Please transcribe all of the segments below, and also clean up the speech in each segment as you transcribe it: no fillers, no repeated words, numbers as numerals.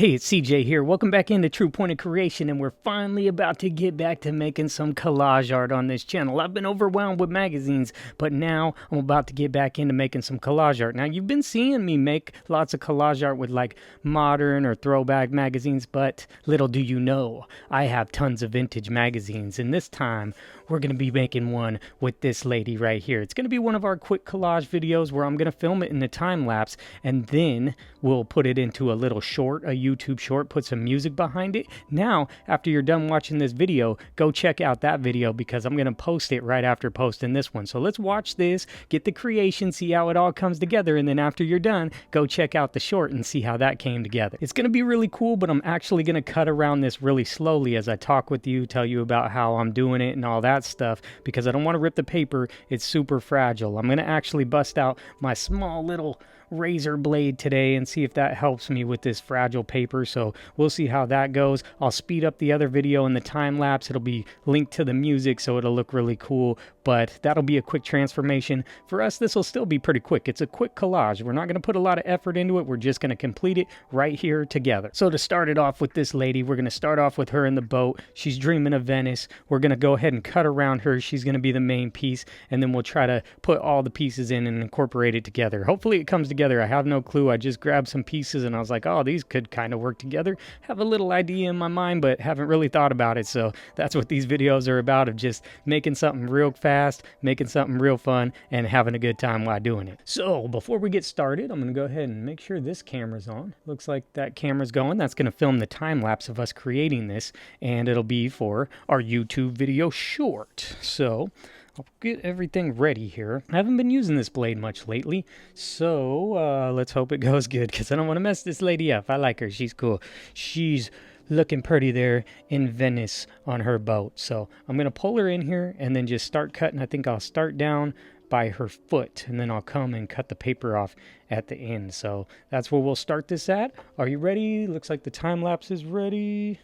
Hey, it's CJ here. Welcome back into True Point of Creation, and we're finally about to get back to making some collage art on this channel. I've been overwhelmed with magazines, but now I'm about to get back into making some collage art. Now, you've been seeing me make lots of collage art with like modern or throwback magazines, but little do you know, I have tons of vintage magazines, and this time we're going to be making one with this lady right here. It's going to be one of our quick collage videos where I'm going to film it in the time lapse, and then we'll put it into a little short, a YouTube short, put some music behind it. Now, after you're done watching this video, go check out that video because I'm going to post it right after posting this one. So let's watch this, get the creation, see how it all comes together, and then after you're done, go check out the short and see how that came together. It's going to be really cool, but I'm actually going to cut around this really slowly as I talk with you, tell you about how I'm doing it and all that stuff, because I don't want to rip the paper. It's super fragile. I'm going to actually bust out my small little razor blade today and see if that helps me with this fragile paper. So we'll see how that goes. I'll speed up the other video in the time lapse. It'll be linked to the music, so it'll look really cool, but that'll be a quick transformation. For us, this will still be pretty quick. It's a quick collage. We're not going to put a lot of effort into it. We're just going to complete it right here together. So to start it off with this lady, we're going to start off with her in the boat. She's dreaming of Venice. We're going to go ahead and cut around her. She's going to be the main piece, and then we'll try to put all the pieces in and incorporate it together. Hopefully it comes together. I have no clue. I just grabbed some pieces and I was like, oh, these could kind of work together. Have a little idea in my mind, but haven't really thought about it. So that's what these videos are about, of just making something real fast, making something real fun, and having a good time while doing it. So before we get started, I'm going to go ahead and make sure this camera's on. Looks like that camera's going. That's going to film the time lapse of us creating this, and it'll be for our YouTube video short. So I'll get everything ready here. I haven't been using this blade much lately, so let's hope it goes good, because I don't want to mess this lady up. I like her. She's cool. She's looking pretty there in Venice on her boat. So I'm going to pull her in here and then just start cutting. I think I'll start down by her foot, and then I'll come and cut the paper off at the end. So that's where we'll start this at. Are you ready? Looks like the time lapse is ready.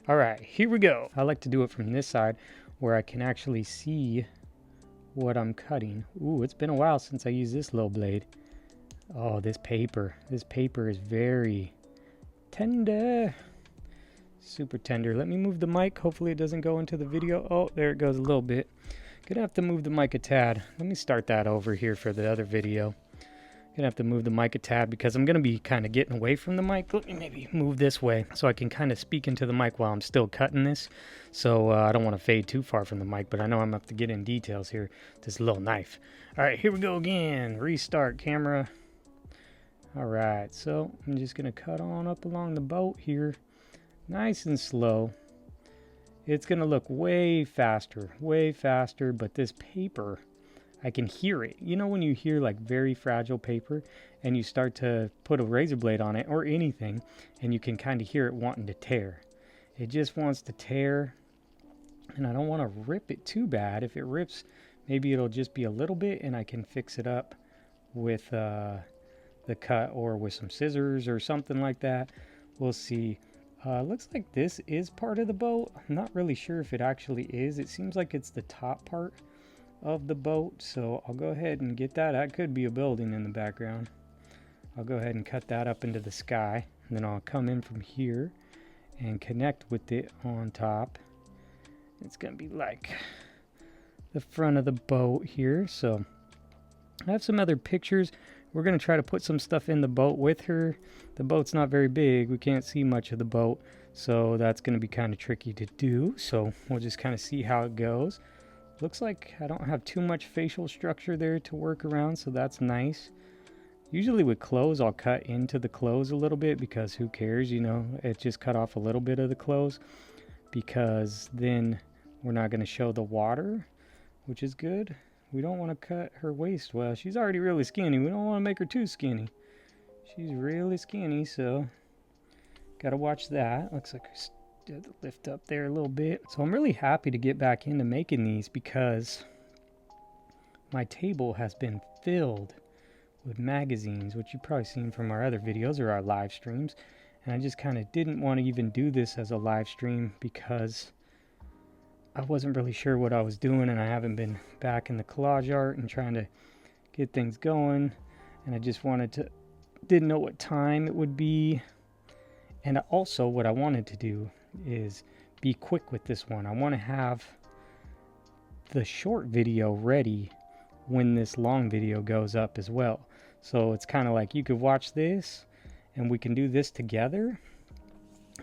All right, here we go. I like to do it from this side where I can actually see what I'm cutting. Ooh, it's been a while since I used this little blade. Oh, this paper is very tender, super tender. Let me move the mic. Hopefully it doesn't go into the video. Oh, there it goes a little bit. Gonna have to move the mic a tad. Let me start that over here for the other video. Gonna have to move the mic a tad because I'm gonna be kind of getting away from the mic. Let me maybe move this way so I can kind of speak into the mic while I'm still cutting this. So I don't want to fade too far from the mic, but I know I'm gonna have to get in details here. This little knife. All right, here we go again. Restart camera. All right, so I'm just gonna cut on up along the boat here, nice and slow. It's gonna look way faster, but this paper, I can hear it. You know when you hear like very fragile paper and you start to put a razor blade on it or anything, and you can kind of hear it wanting to tear. It just wants to tear, and I don't want to rip it too bad. If it rips, maybe it'll just be a little bit and I can fix it up with the cut or with some scissors or something like that. We'll see. Looks like this is part of the boat. I'm not really sure if it actually is. It seems like it's the top part of the boat, so I'll go ahead and get that. That could be a building in the background. I'll go ahead and cut that up into the sky, and then I'll come in from here and connect with it on top. It's gonna be like the front of the boat here. So I have some other pictures. We're gonna try to put some stuff in the boat with her. The boat's not very big. We can't see much of the boat, so that's gonna be kind of tricky to do. So we'll just kind of see how it goes. Looks like I don't have too much facial structure there to work around, so that's nice. Usually with clothes, I'll cut into the clothes a little bit because who cares, you know, it just cut off a little bit of the clothes, because then we're not going to show the water, which is good. We don't want to cut her waist. Well, she's already really skinny. We don't want to make her too skinny. She's really skinny, so gotta watch that. Looks like did lift up there a little bit. So I'm really happy to get back into making these because my table has been filled with magazines, which you've probably seen from our other videos or our live streams. And I just kind of didn't want to even do this as a live stream because I wasn't really sure what I was doing, and I haven't been back in the collage art and trying to get things going. And I just didn't know what time it would be. And also what I wanted to do is be quick with this one. I want to have the short video ready when this long video goes up as well. So it's kind of like you could watch this and we can do this together,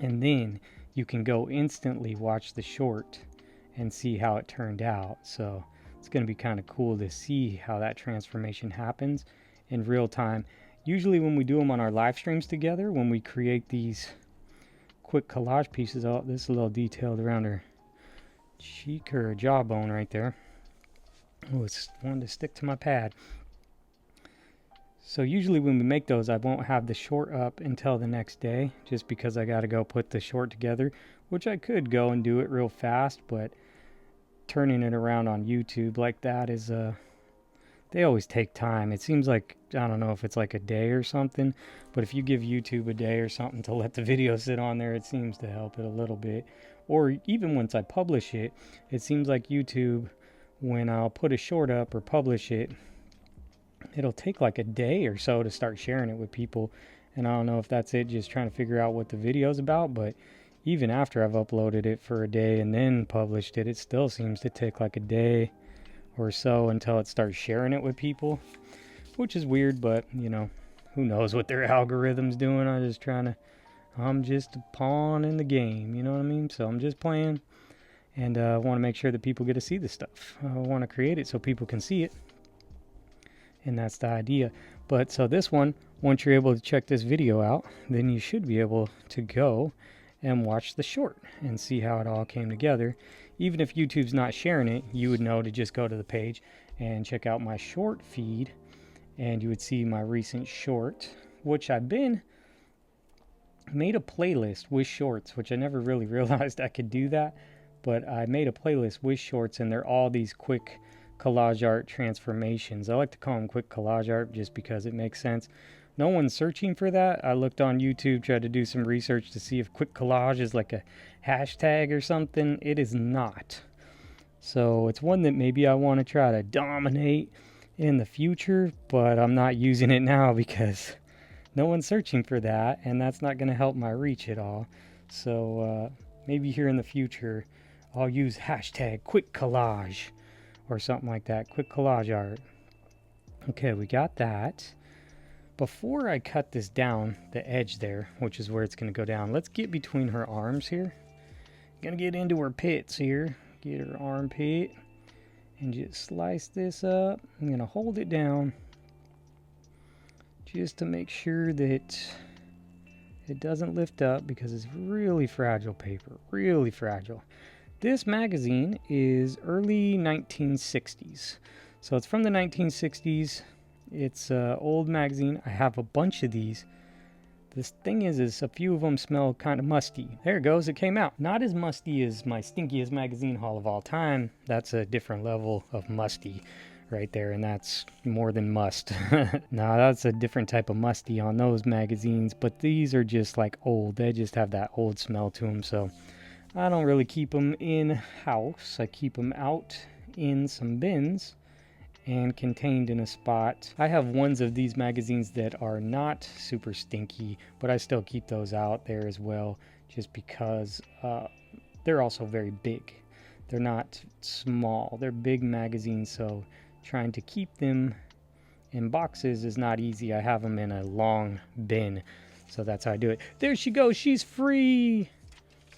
and then you can go instantly watch the short and see how it turned out. So it's going to be kind of cool to see how that transformation happens in real time. Usually when we do them on our live streams together, when we create these quick collage pieces, oh, this is a little detailed around her cheek or jawbone right there. Oh, it's wanted to stick to my pad. So usually when we make those, I won't have the short up until the next day, just because I got to go put the short together, which I could go and do it real fast, but turning it around on YouTube like that is they always take time. It seems like, I don't know if it's like a day or something, but if you give YouTube a day or something to let the video sit on there, it seems to help it a little bit. Or even once I publish it, it seems like YouTube, when I'll put a short up or publish it, it'll take like a day or so to start sharing it with people. And I don't know if that's it, just trying to figure out what the video's about, but even after I've uploaded it for a day and then published it, it still seems to take like a day or so until it starts sharing it with people, which is weird, but you know, who knows what their algorithm's doing. I'm just a pawn in the game, you know what I mean? So I'm just playing, and I want to make sure that people get to see the stuff. I want to create it so people can see it, and that's the idea. But so this one, once you're able to check this video out, then you should be able to go and watch the short and see how it all came together. Even if YouTube's not sharing it, you would know to just go to the page and check out my short feed, and you would see my recent short, which I've made a playlist with shorts, which I never really realized I could do that, but I made a playlist with shorts, and they're all these quick collage art transformations. I like to call them quick collage art just because it makes sense. No one's searching for that. I looked on YouTube, tried to do some research to see if quick collage is like a hashtag or something. It is not. So it's one that maybe I want to try to dominate in the future, but I'm not using it now because no one's searching for that, and that's not going to help my reach at all. So maybe here in the future, I'll use hashtag quick collage or something like that. Quick collage art. Okay, we got that. Before I cut this down, the edge there, which is where it's going to go down, let's get between her arms here. Gonna get into her pits here. Get her armpit and just slice this up. I'm going to hold it down just to make sure that it doesn't lift up, because it's really fragile paper, really fragile. This magazine is early 1960s. So it's from the 1960s. It's an old magazine. I have a bunch of these. This thing is a few of them smell kind of musty. There it goes, it came out. Not as musty as my stinkiest magazine haul of all time. That's a different level of musty right there, and that's more than must. Nah, that's a different type of musty on those magazines, but these are just like old. They just have that old smell to them, so I don't really keep them in-house. I keep them out in some bins and contained in a spot. I have ones of these magazines that are not super stinky, but I still keep those out there as well, just because they're also very big. They're not small, they're big magazines, so trying to keep them in boxes is not easy. I have them in a long bin, so that's how I do it. There she goes, she's free!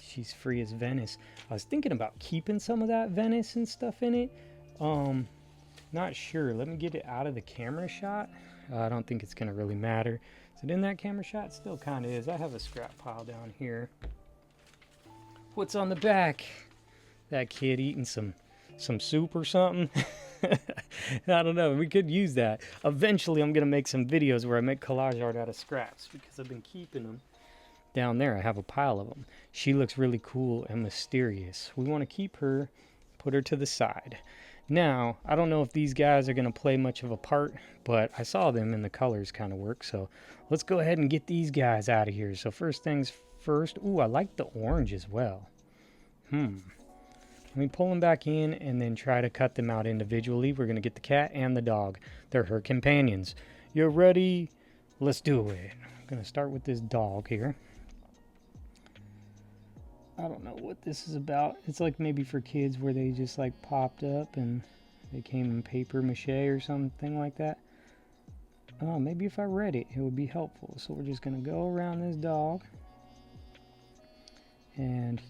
She's free as Venice. I was thinking about keeping some of that Venice and stuff in it. Not sure. Let me get it out of the camera shot. I don't think it's gonna really matter. Is it in that camera shot? Still kind of is. I have a scrap pile down here. What's on the back? That kid eating some soup or something? I don't know. We could use that. Eventually, I'm gonna make some videos where I make collage art out of scraps, because I've been keeping them down there. I have a pile of them. She looks really cool and mysterious. We want to keep her, put her to the side. Now, I don't know if these guys are going to play much of a part, but I saw them and the colors kind of work. So let's go ahead and get these guys out of here. So first things first. Ooh, I like the orange as well. Let me pull them back in and then try to cut them out individually. We're going to get the cat and the dog. They're her companions. You ready? Let's do it. I'm going to start with this dog here. I don't know what this is about. It's like maybe for kids where they just like popped up and they came in paper mache or something like that. Oh, maybe if I read it, it would be helpful. So we're just going to go around this dog. And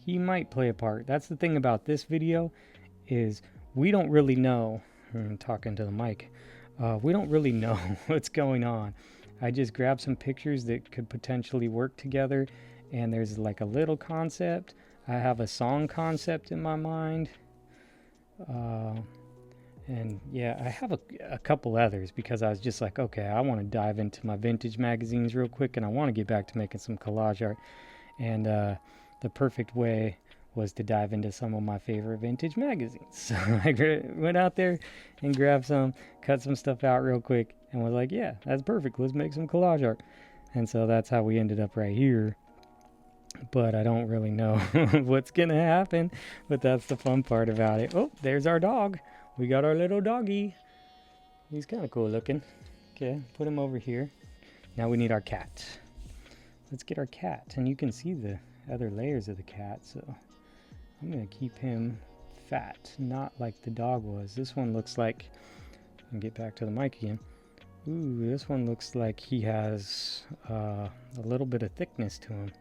he might play a part. That's the thing about this video is we don't really know. I'm talking to the mic. We don't really know what's going on. I just grabbed some pictures that could potentially work together. And there's like a little concept. I have a song concept in my mind. And yeah, I have a couple others because I was just like, okay, I want to dive into my vintage magazines real quick and I want to get back to making some collage art. And the perfect way was to dive into some of my favorite vintage magazines. So I went out there and grabbed some, cut some stuff out real quick and was like, yeah, that's perfect. Let's make some collage art. And so that's how we ended up right here. But I don't really know what's going to happen. But that's the fun part about it. Oh, there's our dog. We got our little doggy. He's kind of cool looking. Okay, put him over here. Now we need our cat. Let's get our cat. And you can see the other layers of the cat. So I'm going to keep him fat, not like the dog was. This one looks like, and get back to the mic again. Ooh, this one looks like he has a little bit of thickness to him.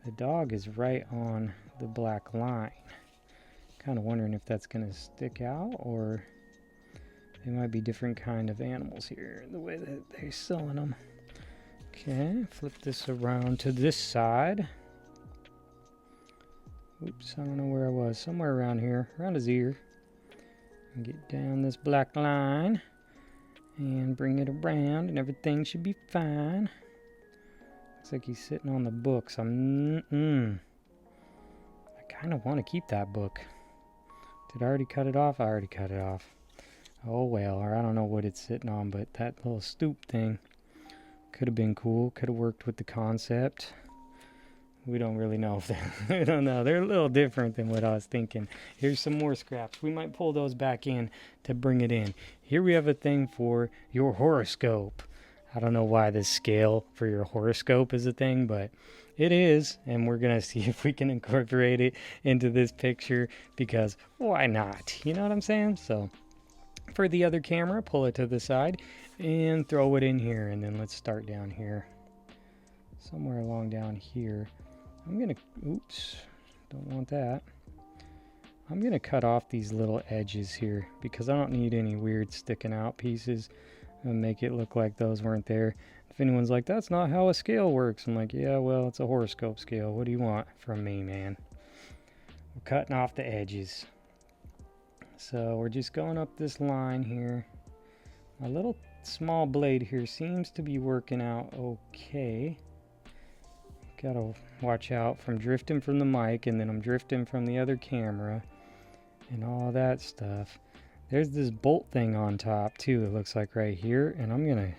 The dog is right on the black line. Kind of wondering if that's going to stick out or they might be different kind of animals here, the way that they're selling them. Okay, flip this around to this side. Oops, I don't know where I was. Somewhere around here, around his ear. And get down this black line and bring it around and everything should be fine. Looks like he's sitting on the books. I kind of want to keep that book. Did I already cut it off? I already cut it off. Oh well, or I don't know what it's sitting on, but that little stoop thing could have been cool. Could have worked with the concept. We don't really know if I don't know. They're a little different than what I was thinking. Here's some more scraps. We might pull those back in to bring it in. Here we have a thing for your horoscope. I don't know why this scale for your horoscope is a thing, but it is, and we're going to see if we can incorporate it into this picture because why not? You know what I'm saying? So for the other camera, pull it to the side and throw it in here, and then let's start down here. Somewhere along down here. I'm going to, oops, don't want that. I'm going to cut off these little edges here because I don't need any weird sticking out pieces and make it look like those weren't there. If anyone's like, that's not how a scale works, I'm like, yeah, well, it's a horoscope scale. What do you want from me, man? We're cutting off the edges. So we're just going up this line here. My little small blade here seems to be working out okay. Gotta watch out from drifting from the mic, and then I'm drifting from the other camera and all that stuff. There's this bolt thing on top too, it looks like right here, and I'm gonna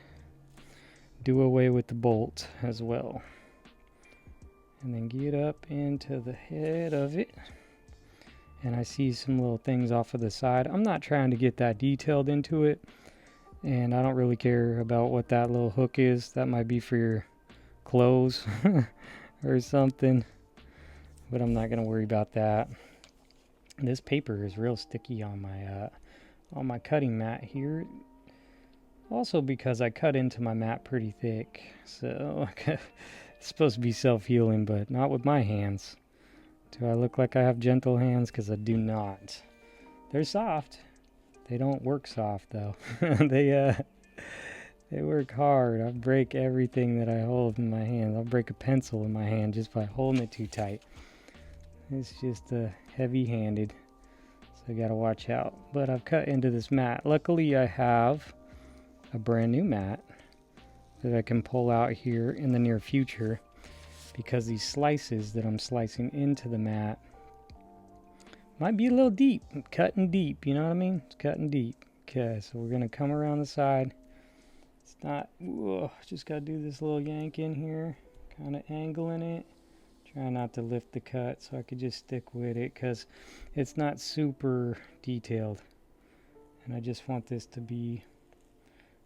do away with the bolt as well. And then get up into the head of it. And I see some little things off of the side. I'm not trying to get that detailed into it, and I don't really care about what that little hook is. That might be for your clothes or something, but I'm not gonna worry about that. This paper is real sticky on my cutting mat here, also because I cut into my mat pretty thick, so it's supposed to be self-healing, but not with my hands. Do I look like I have gentle hands? Because I do not. They're soft. They don't work soft though. They work hard. I break everything that I hold in my hand. I'll break a pencil in my hand just by holding it too tight. It's just heavy-handed, so I gotta watch out. But I've cut into this mat. Luckily, I have a brand new mat that I can pull out here in the near future, because these slices that I'm slicing into the mat might be a little deep. I'm cutting deep, you know what I mean? It's cutting deep. Okay, so we're gonna come around the side. It's not, just gotta do this little yank in here, kind of angling it. Try not to lift the cut so I could just stick with it because it's not super detailed. And I just want this to be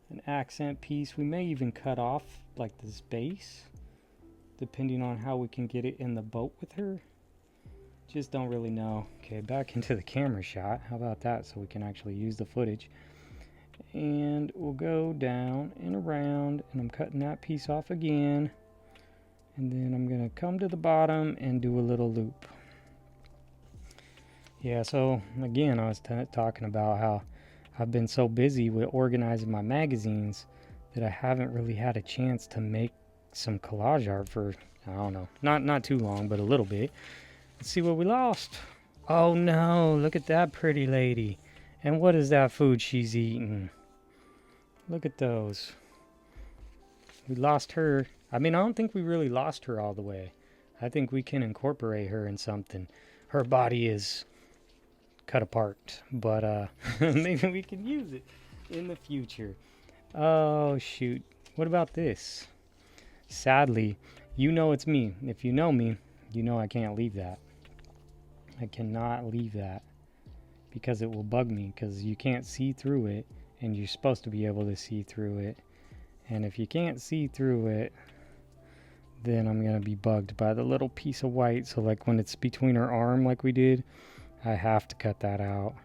an accent piece. We may even cut off like this base, depending on how we can get it in the boat with her. Just don't really know. Okay, back into the camera shot. How about that, so we can actually use the footage. And we'll go down and around, and I'm cutting that piece off again. And then I'm gonna come to the bottom and do a little loop. Yeah, so again, I was talking about how I've been so busy with organizing my magazines that I haven't really had a chance to make some collage art for, I don't know, not too long, but a little bit. Let's see what we lost. Oh no, look at that pretty lady. And what is that food she's eating? Look at those. We lost her. I mean, I don't think we really lost her all the way. I think we can incorporate her in something. Her body is cut apart, but maybe we can use it in the future. Oh shoot, what about this? Sadly, you know it's me. If you know me, you know I can't leave that. I cannot leave that because it will bug me, because you can't see through it, and you're supposed to be able to see through it. And if you can't see through it, then I'm gonna be bugged by the little piece of white. So like when it's between her arm like we did, I have to cut that out.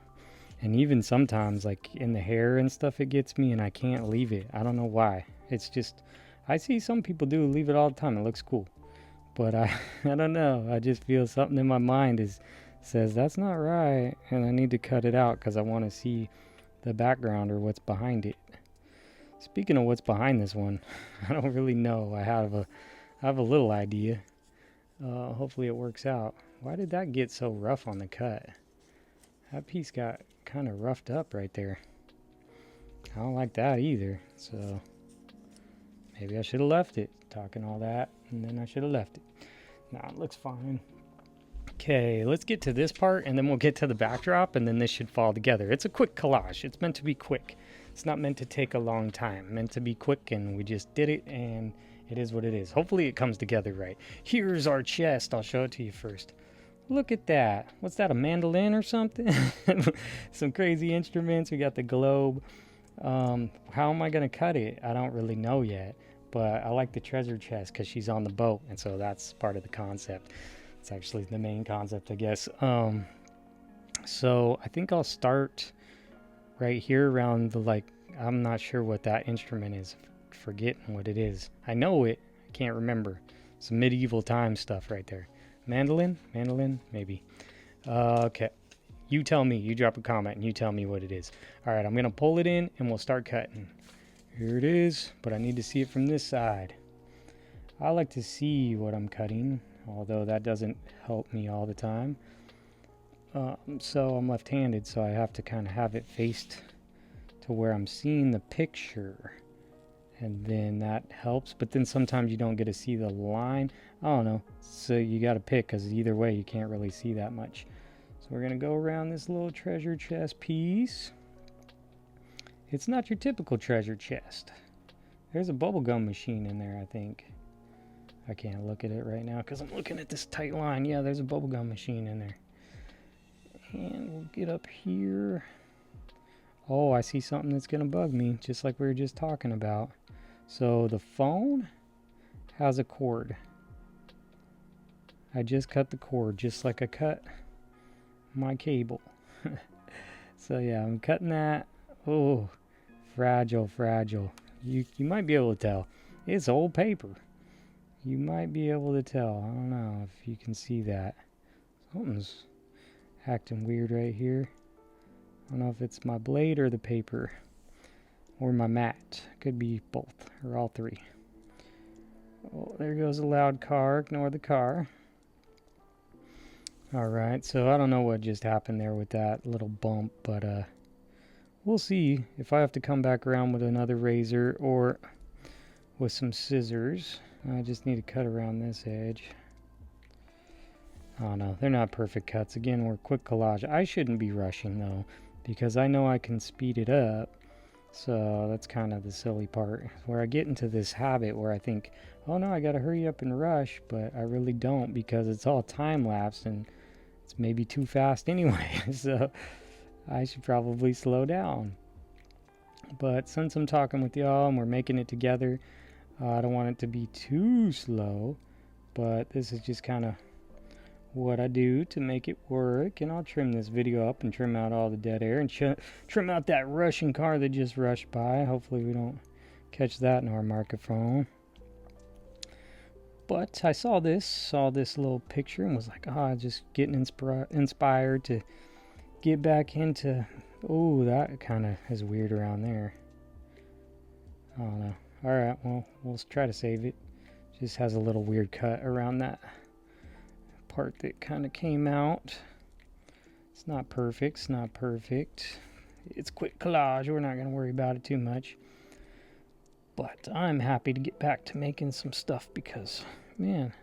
And even sometimes like in the hair and stuff, it gets me and I can't leave it. I don't know why. It's just, I see some people do leave it all the time. It looks cool. But I don't know. I just feel something in my mind says that's not right, and I need to cut it out because I want to see the background or what's behind it. Speaking of what's behind this one, I don't really know. I have a little idea. Hopefully it works out. Why did that get so rough on the cut? That piece got kind of roughed up right there. I don't like that either. So maybe I should have left it. Talking all that, and then I should have left it. Nah, it looks fine. Okay, let's get to this part, and then we'll get to the backdrop, and then this should fall together. It's a quick collage. It's meant to be quick. It's not meant to take a long time. Meant to be quick, and we just did it, and it is what it is. Hopefully it comes together right. Here's our chest. I'll show it to you first. Look at that. What's that, a mandolin or something? Some crazy instruments. We got the globe. How am I going to cut it? I don't really know yet. But I like the treasure chest because she's on the boat, and so that's part of the concept. It's actually the main concept, I guess. So I think I'll start right here around the, like, I'm not sure what that instrument is. Forgetting what it is. I know it. I can't remember. Some medieval time stuff right there. Mandolin? Mandolin? Maybe. Okay. You tell me. You drop a comment and you tell me what it is. All right, I'm going to pull it in and we'll start cutting. Here it is, but I need to see it from this side. I like to see what I'm cutting, although that doesn't help me all the time. So I'm left-handed, so I have to kind of have it faced to where I'm seeing the picture. And then that helps, but then sometimes you don't get to see the line. I don't know, so you got to pick, because either way you can't really see that much. So we're going to go around this little treasure chest piece. It's not your typical treasure chest. There's a bubblegum machine in there, I think. I can't look at it right now because I'm looking at this tight line. Yeah, there's a bubblegum machine in there. And we'll get up here. Oh, I see something that's going to bug me, just like we were just talking about. So the phone has a cord. I just cut the cord just like I cut my cable. So yeah, I'm cutting that. Oh, fragile, fragile. You might be able to tell. It's old paper. You might be able to tell. I don't know if you can see that. Something's acting weird right here. I don't know if it's my blade or the paper or my mat. Could be both or all three. Oh, there goes a loud car. Ignore the car. Alright, so I don't know what just happened there with that little bump, but we'll see if I have to come back around with another razor or with some scissors. I just need to cut around this edge. Oh no, they're not perfect cuts. Again, we're quick collage. I shouldn't be rushing though, because I know I can speed it up. So that's kind of the silly part, where I get into this habit where I think, oh no, I gotta hurry up and rush, but I really don't, because it's all time-lapse and it's maybe too fast anyway. So I should probably slow down. But since I'm talking with y'all and we're making it together, I don't want it to be too slow, but this is just kind of what I do to make it work, and I'll trim this video up and trim out all the dead air and trim out that Russian car that just rushed by. Hopefully we don't catch that in our microphone. But I saw this little picture and was like, just getting inspired to get back into. Oh, that kind of is weird around there. I don't know. All right, well, we'll try to save it. Just has a little weird cut around that part that kind of came out. It's not perfect. It's not perfect. It's quick collage. We're not going to worry about it too much. But I'm happy to get back to making some stuff because, man,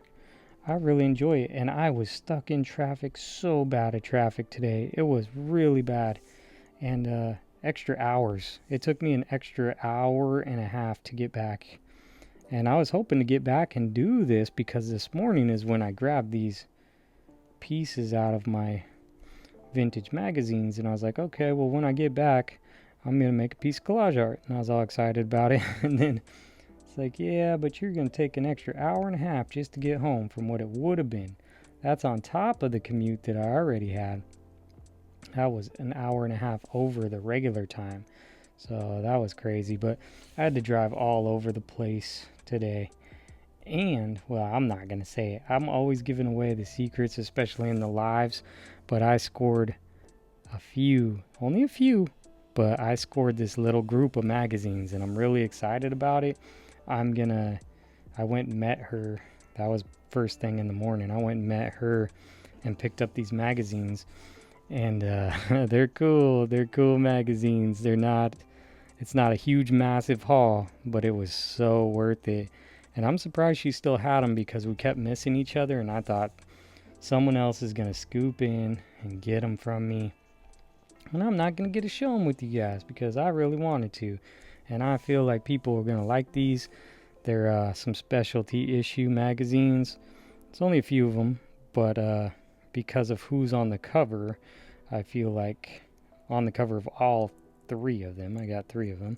I really enjoy it. And I was stuck in traffic, so bad at traffic today. It was really bad. And extra hours. It took me an extra hour and a half to get back. And I was hoping to get back and do this because this morning is when I grabbed these pieces out of my vintage magazines. And I was like, okay, well, when I get back, I'm going to make a piece of collage art. And I was all excited about it. And then it's like, yeah, but you're going to take an extra hour and a half just to get home from what it would have been. That's on top of the commute that I already had. That was an hour and a half over the regular time. So that was crazy. But I had to drive all over the place today. And, well, I'm not going to say it. I'm always giving away the secrets, especially in the lives. But I scored a few, only a few. But I scored this little group of magazines, and I'm really excited about it. I went and met her. That was first thing in the morning. I went and met her and picked up these magazines. And they're cool. They're cool magazines. It's not a huge, massive haul, but it was so worth it. And I'm surprised she still had them because we kept missing each other. And I thought someone else is going to scoop in and get them from me. And I'm not going to get to show them with you guys because I really wanted to. And I feel like people are going to like these. They're some specialty issue magazines. It's only a few of them, but because of who's on the cover, I feel like on the cover of all three of them, I got three of them.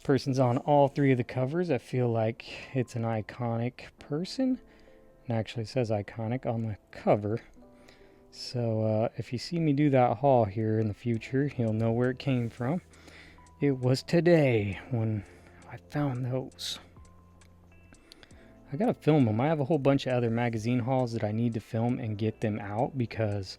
Person's on all three of the covers. I feel like it's an iconic person. It actually says iconic on the cover. So if you see me do that haul here in the future, you'll know where it came from. It was today when I found those. I gotta film them. I have a whole bunch of other magazine hauls that I need to film and get them out because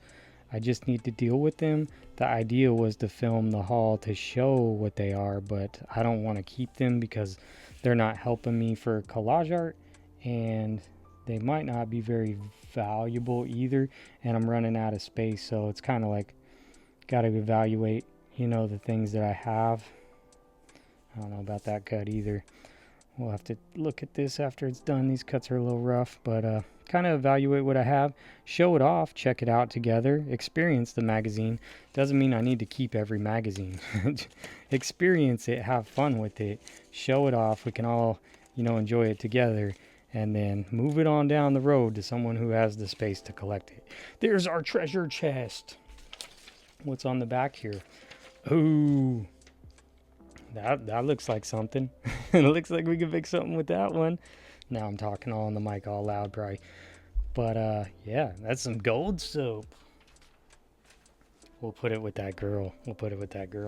I just need to deal with them. The idea was to film the haul to show what they are, but I don't want to keep them because they're not helping me for collage art and they might not be very valuable either, and I'm running out of space. So it's kind of like got to evaluate, the things that I have. I don't know about that cut either. We'll have to look at this after it's done. These cuts are a little rough, but kind of evaluate what I have, show it off, check it out together, experience the magazine. Doesn't mean I need to keep every magazine. Experience it, have fun with it, show it off. We can all, enjoy it together, and then move it on down the road to someone who has the space to collect it. There's our treasure chest. What's on the back here? Ooh. That looks like something. It looks like we can make something with that one. Now I'm talking all on the mic all loud probably. But yeah, that's some gold soap. We'll put it with that girl.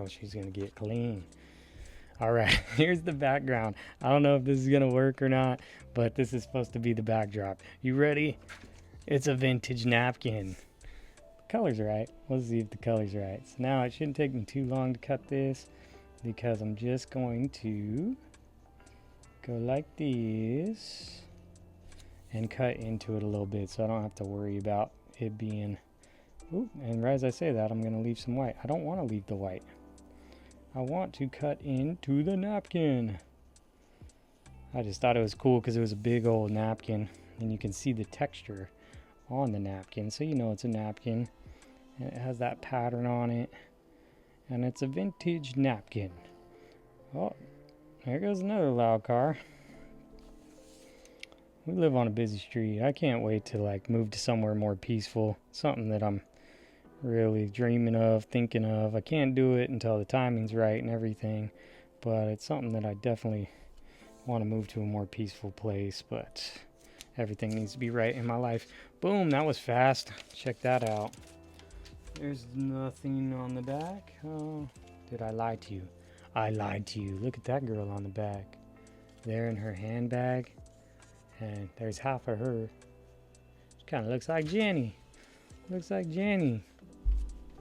She's going to get clean. All right, here's the background. I don't know if this is going to work or not, but this is supposed to be the backdrop. You ready? It's a vintage napkin. The color's right. Let's see if the color's right. So now it shouldn't take me too long to cut this, because I'm just going to go like this and cut into it a little bit so I don't have to worry about it being... Ooh, and right as I say that, I'm going to leave some white. I don't want to leave the white. I want to cut into the napkin. I just thought it was cool because it was a big old napkin and you can see the texture on the napkin, so it's a napkin. And it has that pattern on it. And it's a vintage napkin. Oh, there goes another loud car. We live on a busy street. I can't wait to move to somewhere more peaceful. Something that I'm really dreaming of, thinking of. I can't do it until the timing's right and everything. But it's something that I definitely want to move to a more peaceful place. But Everything needs to be right in my life. Boom, that was fast. Check that out. There's nothing on the back. Oh, did I lie to you? I lied to you. Look at that girl on the back. There in her handbag. And there's half of her. She kind of looks like Jenny. Looks like Jenny.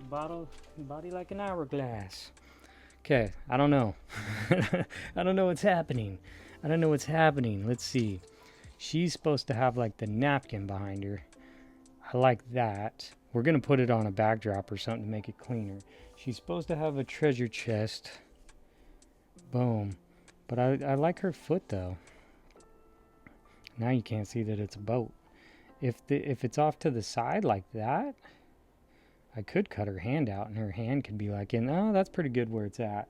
Body like an hourglass. Okay, I don't know. I don't know what's happening. I don't know what's happening. Let's see. She's supposed to have like the napkin behind her. I like that. We're going to put it on a backdrop or something to make it cleaner. She's supposed to have a treasure chest. Boom. But I like her foot though. Now you can't see that it's a boat. If it's off to the side like that, I could cut her hand out and her hand could be like in. Oh, that's pretty good where it's at.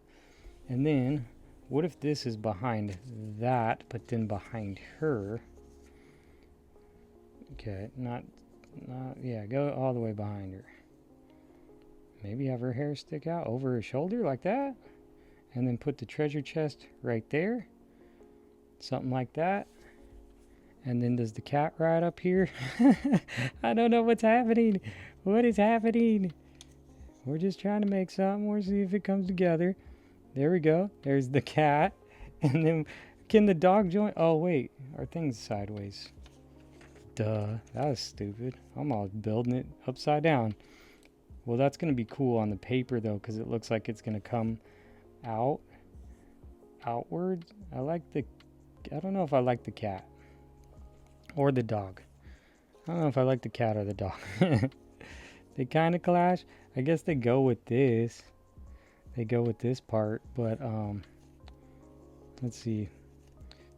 And then what if this is behind that, but then behind her? Okay, yeah, go all the way behind her. Maybe have her hair stick out over her shoulder like that. And then put the treasure chest right there. Something like that. And then does the cat ride up here? I don't know what's happening. What is happening? We're just trying to make something. We'll see if it comes together. There we go. There's the cat. And then can the dog join? Oh, wait. Our thing's sideways. Duh. That was stupid. I'm all building it upside down. Well, that's going to be cool on the paper, though, because it looks like it's going to come outward. I don't know if I like the cat. Or the dog. I don't know if I like the cat or the dog. They kind of clash. I guess they go with this. They go with this part. But, let's see.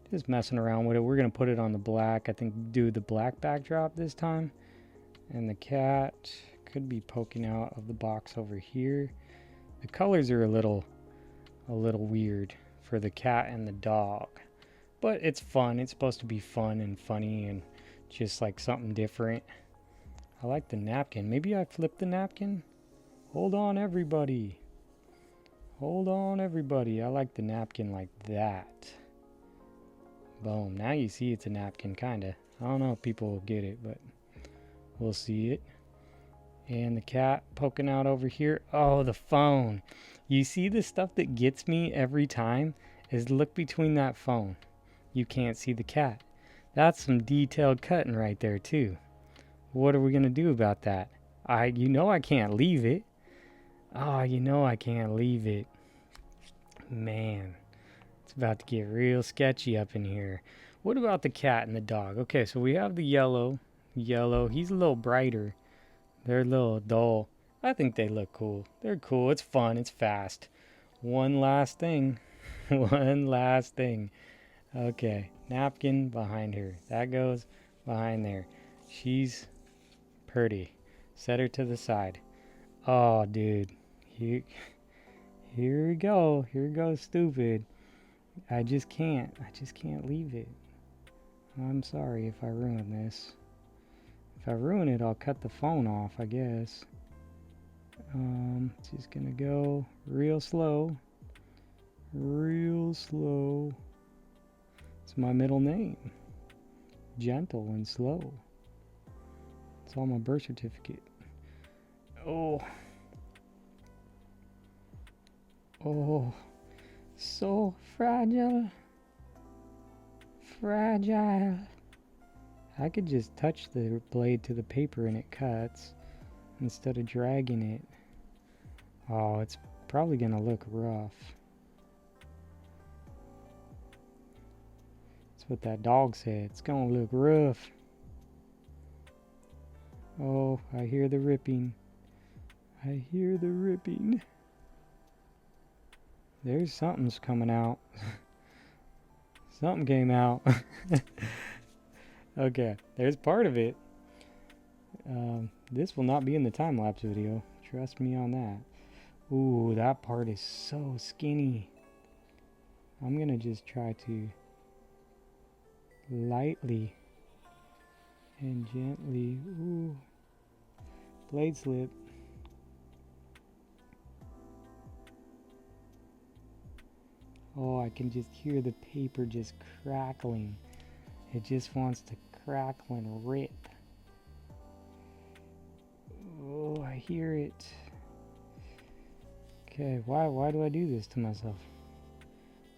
Just messing around with it. We're going to put it on the black. I think do the black backdrop this time. And the cat could be poking out of the box over here. The colors are a little weird for the cat and the dog. But it's fun. It's supposed to be fun and funny and just like something different. I like the napkin. Maybe I flipped the napkin. Hold on, everybody. Hold on, everybody. I like the napkin like that. Boom. Now you see it's a napkin, kind of. I don't know if people will get it, but we'll see it. And the cat poking out over here. Oh, the phone. You see the stuff that gets me every time is look between that phone. You can't see the cat. That's some detailed cutting right there too. What are we going to do about that? You know I can't leave it. Oh, you know I can't leave it. Man, it's about to get real sketchy up in here. What about the cat and the dog? Okay, so we have the yellow. He's a little brighter. They're a little dull. I think they look cool. They're cool. It's fun. It's fast. One last thing. One last thing. Okay, napkin behind her. That goes behind there. She's pretty. Set her to the side. Oh, dude. Here we go. Here goes stupid. I just can't leave it. I'm sorry if I ruin this. If I ruin it, I'll cut the phone off, I guess. Just gonna go real slow. Real slow. It's my middle name. Gentle and slow. It's on my birth certificate. Oh. Oh. So fragile. Fragile. I could just touch the blade to the paper and it cuts instead of dragging it. Oh, it's probably gonna look rough. That's what that dog said. It's gonna look rough. Oh, I hear the ripping. I hear the ripping. There's something's coming out. Something came out. Okay, there's part of it. This will not be in the time-lapse video. Trust me on that. Ooh, that part is so skinny. I'm gonna just try to lightly and gently. Ooh, blade slip. Oh, I can just hear the paper just crackling. It just wants to crackling rip. Oh, I hear it. Okay, why do I do this to myself?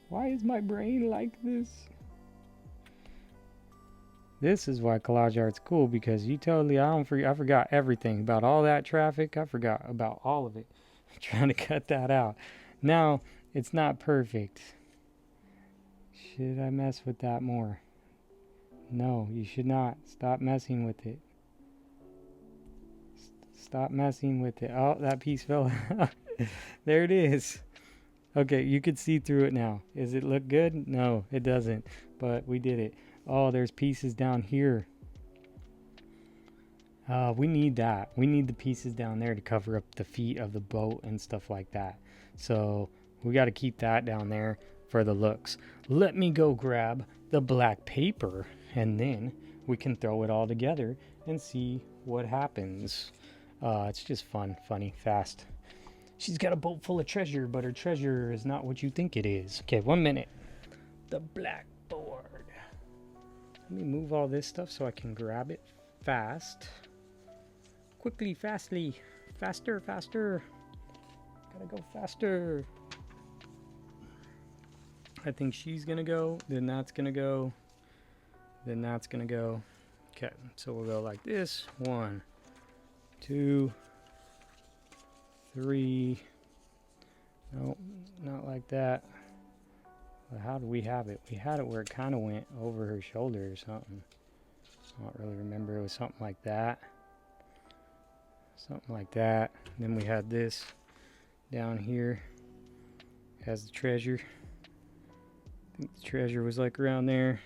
Why is my brain like this? This is why collage art's cool, because you totally, I forgot everything about all that traffic. I forgot about all of it. I'm trying to cut that out. Now, it's not perfect. Should I mess with that more? No, you should not. Stop messing with it. Stop messing with it. Oh, that piece fell out. There it is. Okay, you could see through it now. Does it look good? No, it doesn't. But we did it. Oh, there's pieces down here. We need that. We need the pieces down there to cover up the feet of the boat and stuff like that. So we got to keep that down there for the looks. Let me go grab the black paper, and then we can throw it all together and see what happens. It's just fun, funny, fast. She's got a boat full of treasure, but her treasure is not what you think it is. Okay, 1 minute. The blackboard. Let me move all this stuff so I can grab it fast. Quickly, fastly. Faster, faster. Gotta go faster. I think she's gonna go, then that's gonna go, then that's gonna go. Okay, so we'll go like this. 1, 2, 3. Nope, not like that. But how do we have it? We had it where it kind of went over her shoulder or something. I don't really remember. It was something like that. Something like that. Then we had this down here. Has the treasure. I think the treasure was like around there.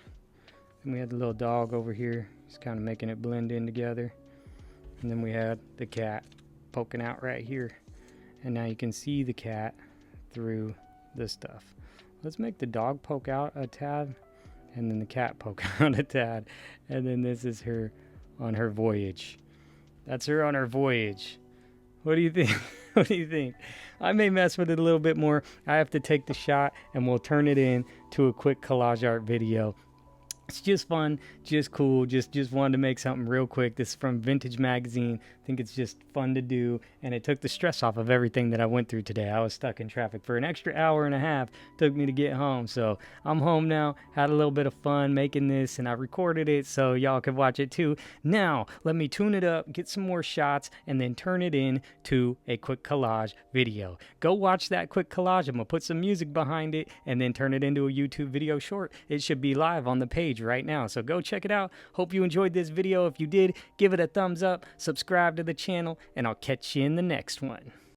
Then we had the little dog over here. Just kind of making it blend in together. And then we had the cat poking out right here. And now you can see the cat through this stuff. Let's make the dog poke out a tad, and then the cat poke out a tad. And then this is her on her voyage. That's her on her voyage. What do you think? What do you think? I may mess with it a little bit more. I have to take the shot, and we'll turn it in to a quick collage art video. It's just fun, just cool, just wanted to make something real quick. This is from Vintage Magazine. I think it's just fun to do, and it took the stress off of everything that I went through today. I was stuck in traffic for an extra hour and a half. Took me to get home, so I'm home now. Had a little bit of fun making this, and I recorded it so y'all could watch it too. Now, let me tune it up, get some more shots, and then turn it in to a quick collage video. Go watch that quick collage. I'm going to put some music behind it, and then turn it into a YouTube video short. It should be live on the page right now, so go check it out. Hope you enjoyed this video. If you did, give it a thumbs up, subscribe to the channel, and I'll catch you in the next one.